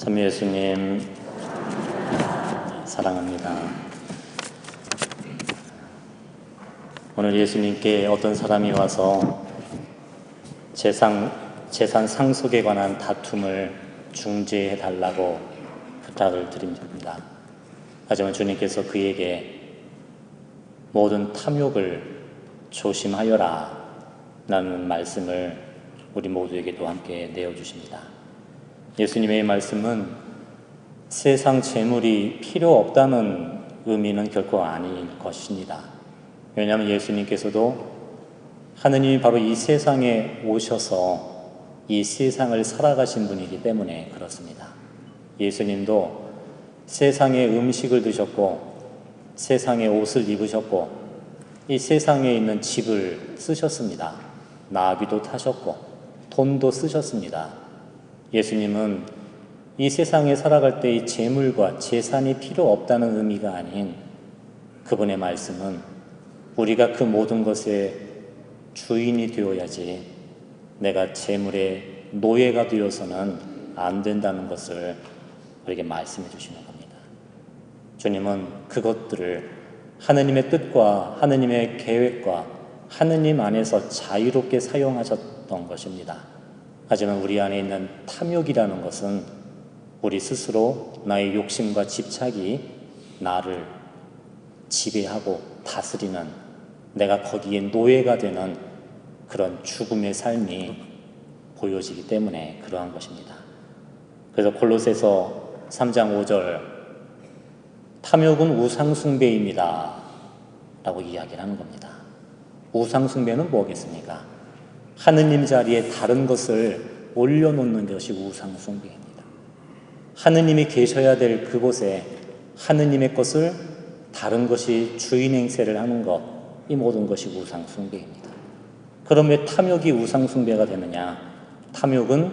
참 예수님 사랑합니다. 오늘 예수님께 어떤 사람이 와서 재산 상속에 관한 다툼을 중재해 달라고 부탁을 드립니다. 하지만 주님께서 그에게 모든 탐욕을 조심하여라 라는 말씀을 우리 모두에게도 함께 내어주십니다. 예수님의 말씀은 세상 재물이 필요 없다는 의미는 결코 아닌 것입니다. 왜냐하면 예수님께서도 하느님이 바로 이 세상에 오셔서 이 세상을 살아가신 분이기 때문에 그렇습니다. 예수님도 세상의 음식을 드셨고 세상의 옷을 입으셨고 이 세상에 있는 집을 쓰셨습니다. 나귀도 타셨고 돈도 쓰셨습니다. 예수님은 이 세상에 살아갈 때 이 재물과 재산이 필요 없다는 의미가 아닌 그분의 말씀은 우리가 그 모든 것의 주인이 되어야지 내가 재물의 노예가 되어서는 안 된다는 것을 우리에게 말씀해 주시는 겁니다. 주님은 그것들을 하느님의 뜻과 하느님의 계획과 하느님 안에서 자유롭게 사용하셨던 것입니다. 하지만 우리 안에 있는 탐욕이라는 것은 우리 스스로 나의 욕심과 집착이 나를 지배하고 다스리는, 내가 거기에 노예가 되는 그런 죽음의 삶이 보여지기 때문에 그러한 것입니다. 그래서 골로새서 3장 5절 탐욕은 우상숭배입니다 라고 이야기를 하는 겁니다. 우상숭배는 뭐겠습니까? 하느님 자리에 다른 것을 올려놓는 것이 우상숭배입니다. 하느님이 계셔야 될 그곳에 하느님의 것을 다른 것이 주인 행세를 하는 것, 이 모든 것이 우상숭배입니다. 그럼 왜 탐욕이 우상숭배가 되느냐? 탐욕은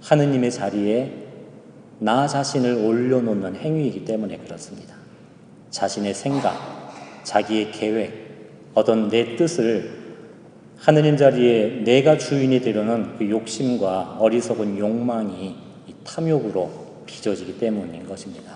하느님의 자리에 나 자신을 올려놓는 행위이기 때문에 그렇습니다. 자신의 생각, 자기의 계획, 어떤 내 뜻을 하느님 자리에 내가 주인이 되려는 그 욕심과 어리석은 욕망이 이 탐욕으로 빚어지기 때문인 것입니다.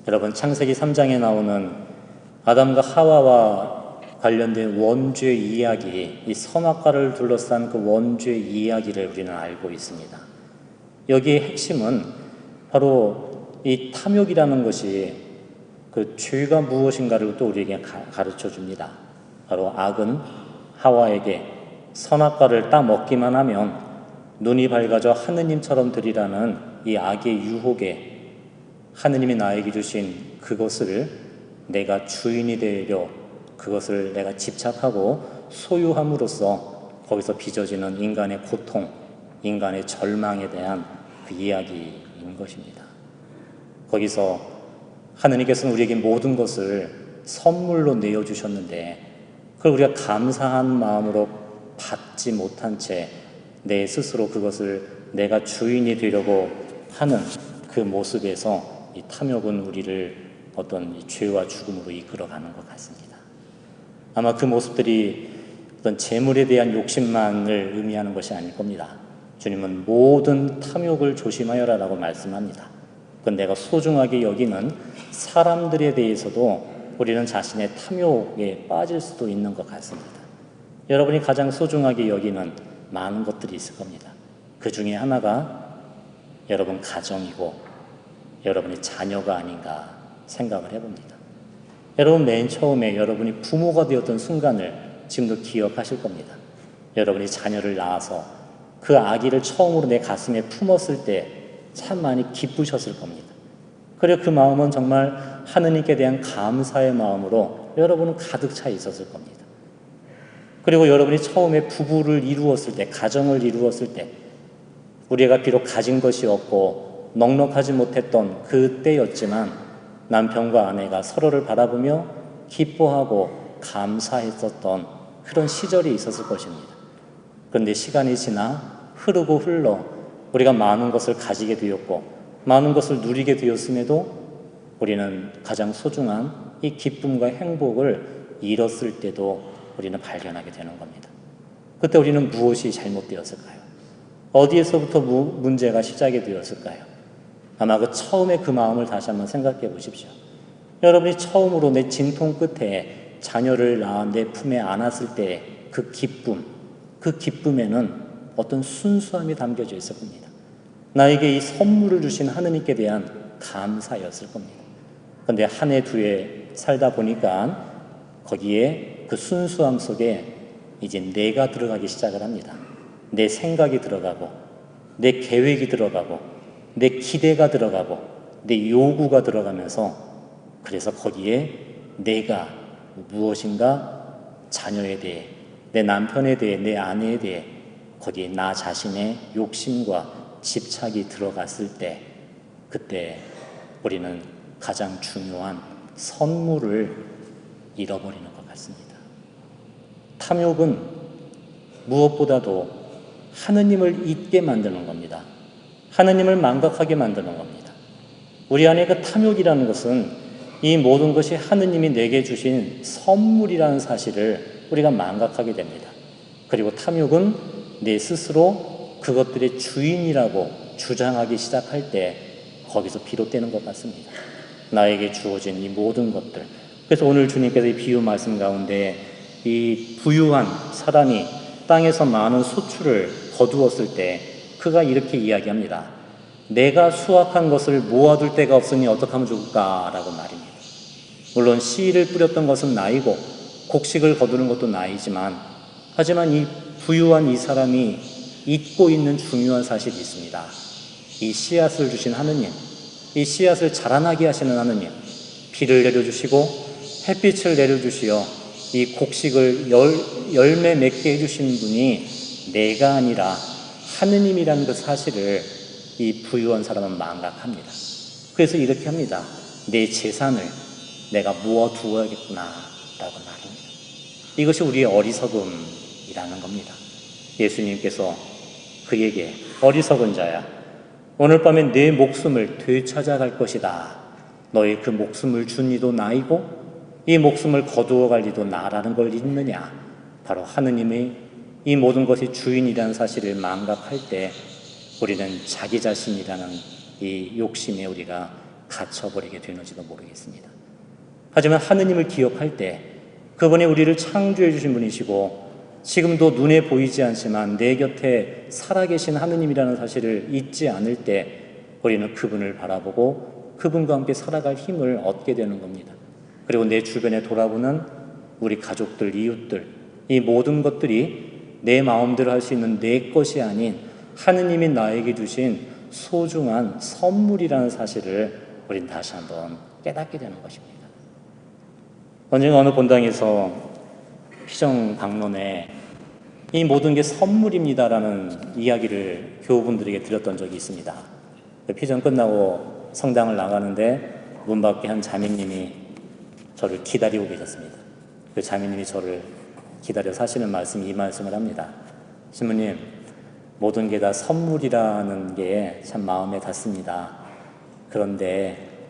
여러분, 창세기 3장에 나오는 아담과 하와와 관련된 원죄 이야기, 이 선악과를 둘러싼 그 원죄 이야기를 우리는 알고 있습니다. 여기의 핵심은 바로 이 탐욕이라는 것이 그 죄가 무엇인가를 또 우리에게 가르쳐 줍니다. 바로 악은 하와에게 선악과를 따먹기만 하면 눈이 밝아져 하느님처럼 되리라는 이 악의 유혹에 하느님이 나에게 주신 그것을 내가 주인이 되려 그것을 내가 집착하고 소유함으로써 거기서 빚어지는 인간의 고통, 인간의 절망에 대한 그 이야기인 것입니다. 거기서 하느님께서는 우리에게 모든 것을 선물로 내어주셨는데 그걸 우리가 감사한 마음으로 받지 못한 채 내 스스로 그것을 내가 주인이 되려고 하는 그 모습에서 이 탐욕은 우리를 어떤 죄와 죽음으로 이끌어가는 것 같습니다. 아마 그 모습들이 어떤 재물에 대한 욕심만을 의미하는 것이 아닐 겁니다. 주님은 모든 탐욕을 조심하여라라고 말씀합니다. 그건 내가 소중하게 여기는 사람들에 대해서도 우리는 자신의 탐욕에 빠질 수도 있는 것 같습니다. 여러분이 가장 소중하게 여기는 많은 것들이 있을 겁니다. 그 중에 하나가 여러분 가정이고 여러분의 자녀가 아닌가 생각을 해봅니다. 여러분 맨 처음에 여러분이 부모가 되었던 순간을 지금도 기억하실 겁니다. 여러분이 자녀를 낳아서 그 아기를 처음으로 내 가슴에 품었을 때 참 많이 기쁘셨을 겁니다. 그리고 그 마음은 정말 하느님께 대한 감사의 마음으로 여러분은 가득 차 있었을 겁니다. 그리고 여러분이 처음에 부부를 이루었을 때, 가정을 이루었을 때 우리가 비록 가진 것이 없고 넉넉하지 못했던 그때였지만 남편과 아내가 서로를 바라보며 기뻐하고 감사했었던 그런 시절이 있었을 것입니다. 그런데 시간이 지나 흐르고 흘러 우리가 많은 것을 가지게 되었고 많은 것을 누리게 되었음에도 우리는 가장 소중한 이 기쁨과 행복을 잃었을 때도 우리는 발견하게 되는 겁니다. 그때 우리는 무엇이 잘못되었을까요? 어디에서부터 문제가 시작이 되었을까요? 아마 그 처음에 그 마음을 다시 한번 생각해 보십시오. 여러분이 처음으로 내 진통 끝에 자녀를 낳아 내 품에 안았을 때 그 기쁨, 그 기쁨에는 어떤 순수함이 담겨져 있을 겁니다. 나에게 이 선물을 주신 하느님께 대한 감사였을 겁니다. 그런데 한 해, 두 해 살다 보니까 거기에 그 순수함 속에 이제 내가 들어가기 시작을 합니다. 내 생각이 들어가고, 내 계획이 들어가고, 내 기대가 들어가고, 내 요구가 들어가면서 그래서 거기에 내가 무엇인가 자녀에 대해, 내 남편에 대해, 내 아내에 대해 거기에 나 자신의 욕심과 집착이 들어갔을 때 그때 우리는 가장 중요한 선물을 잃어버리는 것 같습니다. 탐욕은 무엇보다도 하느님을 잊게 만드는 겁니다. 하느님을 망각하게 만드는 겁니다. 우리 안에 그 탐욕이라는 것은 이 모든 것이 하느님이 내게 주신 선물이라는 사실을 우리가 망각하게 됩니다. 그리고 탐욕은 내 스스로 그것들의 주인이라고 주장하기 시작할 때 거기서 비롯되는 것 같습니다. 나에게 주어진 이 모든 것들. 그래서 오늘 주님께서 이 비유 말씀 가운데 이 부유한 사람이 땅에서 많은 소출을 거두었을 때 그가 이렇게 이야기합니다. 내가 수확한 것을 모아둘 데가 없으니 어떻게 하면 좋을까? 라고 말입니다. 물론 씨를 뿌렸던 것은 나이고 곡식을 거두는 것도 나이지만 하지만 이 부유한 이 사람이 잊고 있는 중요한 사실이 있습니다. 이 씨앗을 주신 하느님, 이 씨앗을 자라나게 하시는 하느님, 비를 내려주시고 햇빛을 내려주시어 이 곡식을 열매 맺게 해주신 분이 내가 아니라 하느님이라는 그 사실을 이 부유한 사람은 망각합니다. 그래서 이렇게 합니다. 내 재산을 내가 모아두어야겠구나 라고 말합니다. 이것이 우리의 어리석음이라는 겁니다. 예수님께서 그에게 어리석은 자야, 오늘 밤에 내 목숨을 되찾아갈 것이다. 너의 그 목숨을 준 이도 나이고 이 목숨을 거두어 갈 이도 나라는 걸 잊느냐. 바로 하느님의 이 모든 것이 주인이라는 사실을 망각할 때 우리는 자기 자신이라는 이 욕심에 우리가 갇혀버리게 되는지도 모르겠습니다. 하지만 하느님을 기억할 때 그분이 우리를 창조해 주신 분이시고 지금도 눈에 보이지 않지만 내 곁에 살아계신 하느님이라는 사실을 잊지 않을 때 우리는 그분을 바라보고 그분과 함께 살아갈 힘을 얻게 되는 겁니다. 그리고 내 주변에 돌아보는 우리 가족들, 이웃들, 이 모든 것들이 내 마음대로 할 수 있는 내 것이 아닌 하느님이 나에게 주신 소중한 선물이라는 사실을 우린 다시 한번 깨닫게 되는 것입니다. 언젠가 어느 본당에서 피정 방론에 이 모든 게 선물입니다라는 이야기를 교우분들에게 드렸던 적이 있습니다. 피정 끝나고 성당을 나가는데 문 밖에 한 자매님이 저를 기다리고 계셨습니다. 그 자매님이 저를 기다려서 하시는 말씀이 이 말씀을 합니다. 신부님, 모든 게 다 선물이라는 게 참 마음에 닿습니다. 그런데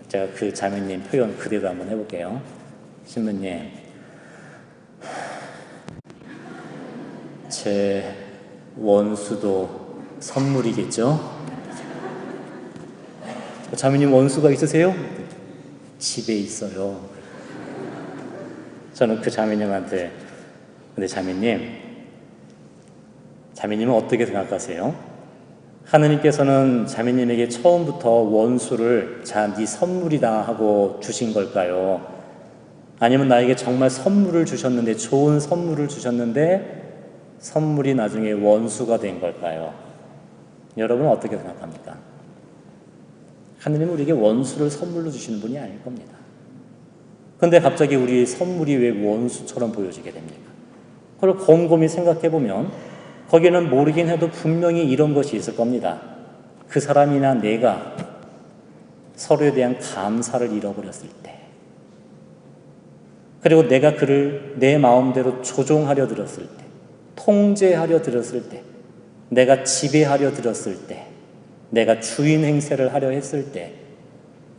제가 그 자매님 표현 그대로 한번 해볼게요. 신부님, 제 원수도 선물이겠죠? 자매님 원수가 있으세요? 집에 있어요. 저는 그 자매님한테 근데 자매님은 어떻게 생각하세요? 하느님께서는 자매님에게 처음부터 원수를 자, 네 선물이다 하고 주신 걸까요? 아니면 나에게 정말 선물을 주셨는데 좋은 선물을 주셨는데 선물이 나중에 원수가 된 걸까요? 여러분은 어떻게 생각합니까? 하느님은 우리에게 원수를 선물로 주시는 분이 아닐 겁니다. 그런데 갑자기 우리 선물이 왜 원수처럼 보여지게 됩니까? 그걸 곰곰이 생각해보면 거기는 모르긴 해도 분명히 이런 것이 있을 겁니다. 그 사람이나 내가 서로에 대한 감사를 잃어버렸을 때, 그리고 내가 그를 내 마음대로 조종하려 들었을 때, 통제하려 들었을 때, 내가 지배하려 들었을 때, 내가 주인 행세를 하려 했을 때,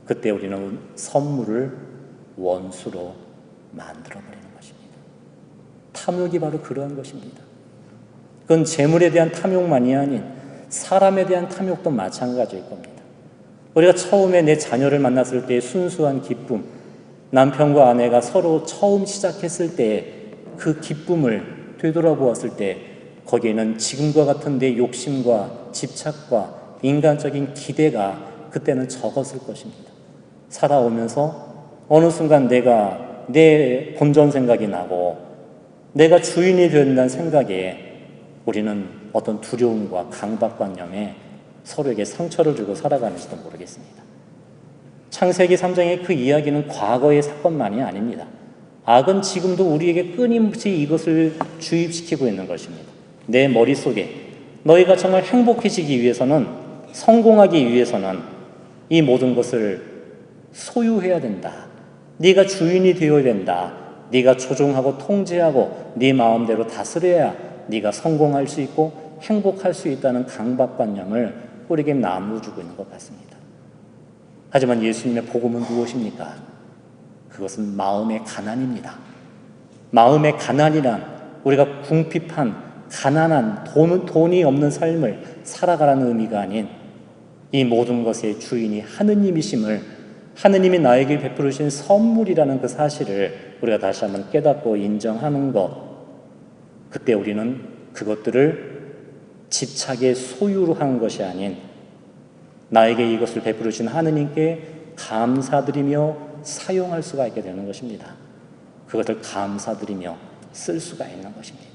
그때 우리는 선물을 원수로 만들어버리는 것입니다. 탐욕이 바로 그러한 것입니다. 그건 재물에 대한 탐욕만이 아닌 사람에 대한 탐욕도 마찬가지일 겁니다. 우리가 처음에 내 자녀를 만났을 때의 순수한 기쁨, 남편과 아내가 서로 처음 시작했을 때의 그 기쁨을 되돌아보았을 때 거기에는 지금과 같은 내 욕심과 집착과 인간적인 기대가 그때는 적었을 것입니다. 살아오면서 어느 순간 내가 내 본전 생각이 나고 내가 주인이 된다는 생각에 우리는 어떤 두려움과 강박관념에 서로에게 상처를 주고 살아가는지도 모르겠습니다. 창세기 3장의 그 이야기는 과거의 사건만이 아닙니다. 악은 지금도 우리에게 끊임없이 이것을 주입시키고 있는 것입니다. 내 머릿속에 너희가 정말 행복해지기 위해서는, 성공하기 위해서는 이 모든 것을 소유해야 된다. 네가 주인이 되어야 된다. 네가 조종하고 통제하고 네 마음대로 다스려야 네가 성공할 수 있고 행복할 수 있다는 강박관념을 우리에게 나누어주고 있는 것 같습니다. 하지만 예수님의 복음은 무엇입니까? 그것은 마음의 가난입니다. 마음의 가난이란 우리가 궁핍한 가난한 돈이 없는 삶을 살아가라는 의미가 아닌 이 모든 것의 주인이 하느님이심을, 하느님이 나에게 베풀어 주신 선물이라는 그 사실을 우리가 다시 한번 깨닫고 인정하는 것, 그때 우리는 그것들을 집착의 소유로 하는 것이 아닌 나에게 이것을 베풀어 주신 하느님께 감사드리며 사용할 수가 있게 되는 것입니다. 그것을 감사드리며 쓸 수가 있는 것입니다.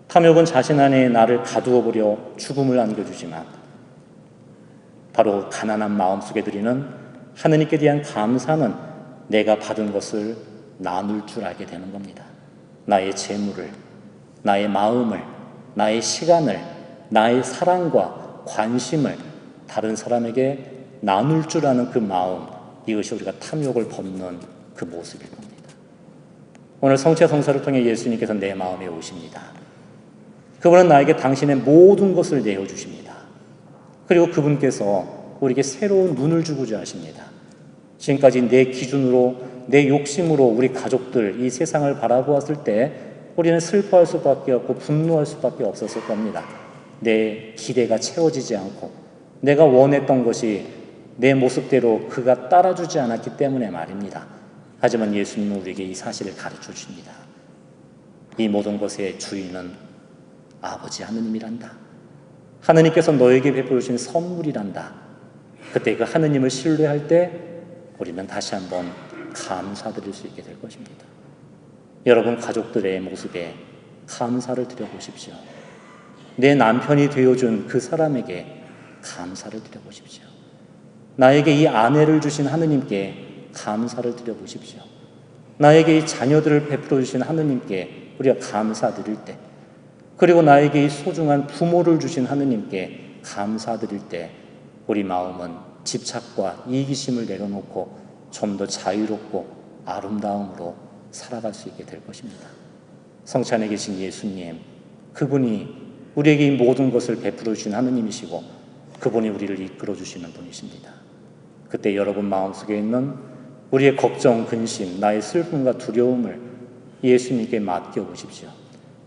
탐욕은 자신 안에 나를 가두어 버려 죽음을 안겨주지만 바로 가난한 마음속에 드리는 하느님께 대한 감사는 내가 받은 것을 나눌 줄 알게 되는 겁니다. 나의 재물을, 나의 마음을, 나의 시간을, 나의 사랑과 관심을 다른 사람에게 나눌 줄 아는 그 마음, 이것이 우리가 탐욕을 벗는 그 모습일 겁니다. 오늘 성체성사를 통해 예수님께서 내 마음에 오십니다. 그분은 나에게 당신의 모든 것을 내어주십니다. 그리고 그분께서 우리에게 새로운 눈을 주고자 하십니다. 지금까지 내 기준으로, 내 욕심으로 우리 가족들, 이 세상을 바라보았을 때 우리는 슬퍼할 수밖에 없고 분노할 수밖에 없었을 겁니다. 내 기대가 채워지지 않고 내가 원했던 것이 내 모습대로 그가 따라주지 않았기 때문에 말입니다. 하지만 예수님은 우리에게 이 사실을 가르쳐 주십니다. 이 모든 것의 주인은 아버지 하느님이란다. 하느님께서 너에게 베풀어 주신 선물이란다. 그때 그 하느님을 신뢰할 때 우리는 다시 한번 감사드릴 수 있게 될 것입니다. 여러분 가족들의 모습에 감사를 드려보십시오. 내 남편이 되어준 그 사람에게 감사를 드려보십시오. 나에게 이 아내를 주신 하느님께 감사를 드려보십시오. 나에게 이 자녀들을 베풀어 주신 하느님께 우리가 감사드릴 때, 그리고 나에게 이 소중한 부모를 주신 하느님께 감사드릴 때 우리 마음은 집착과 이기심을 내려놓고 좀 더 자유롭고 아름다움으로 살아갈 수 있게 될 것입니다. 성찬에 계신 예수님, 그분이 우리에게 이 모든 것을 베풀어 주신 하느님이시고 그분이 우리를 이끌어 주시는 분이십니다. 그때 여러분 마음속에 있는 우리의 걱정, 근심, 나의 슬픔과 두려움을 예수님께 맡겨보십시오.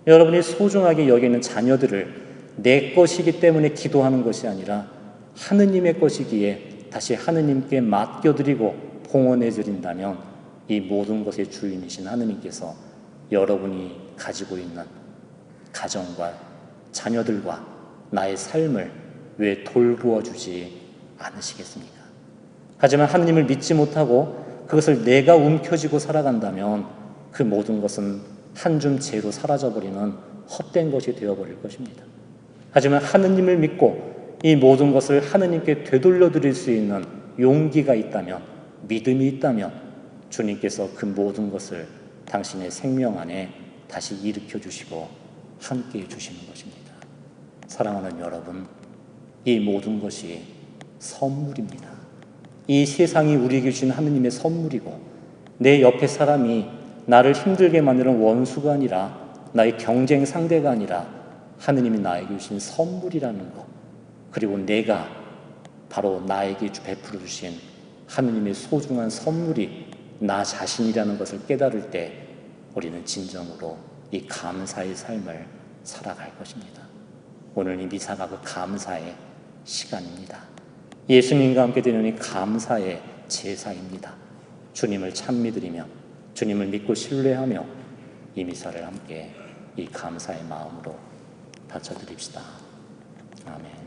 여러분이 소중하게 여기는 자녀들을 내 것이기 때문에 기도하는 것이 아니라 하느님의 것이기에 다시 하느님께 맡겨드리고 봉헌해드린다면 이 모든 것의 주인이신 하느님께서 여러분이 가지고 있는 가정과 자녀들과 나의 삶을 왜 돌보아 주지 않으시겠습니까? 하지만 하느님을 믿지 못하고 그것을 내가 움켜쥐고 살아간다면 그 모든 것은 한 줌 재로 사라져버리는 헛된 것이 되어버릴 것입니다. 하지만 하느님을 믿고 이 모든 것을 하느님께 되돌려 드릴 수 있는 용기가 있다면, 믿음이 있다면 주님께서 그 모든 것을 당신의 생명 안에 다시 일으켜 주시고 함께 해 주시는 것입니다. 사랑하는 여러분, 이 모든 것이 선물입니다. 이 세상이 우리에게 주신 하느님의 선물이고 내 옆에 사람이 나를 힘들게 만드는 원수가 아니라 나의 경쟁 상대가 아니라 하느님이 나에게 주신 선물이라는 것, 그리고 내가 바로 나에게 베풀어 주신 하느님의 소중한 선물이 나 자신이라는 것을 깨달을 때 우리는 진정으로 이 감사의 삶을 살아갈 것입니다. 오늘 이 미사가 그 감사의 시간입니다. 예수님과 함께 드리는 이 감사의 제사입니다. 주님을 참 믿으리며 주님을 믿고 신뢰하며 이 미사를 함께 이 감사의 마음으로 바쳐드립시다. 아멘.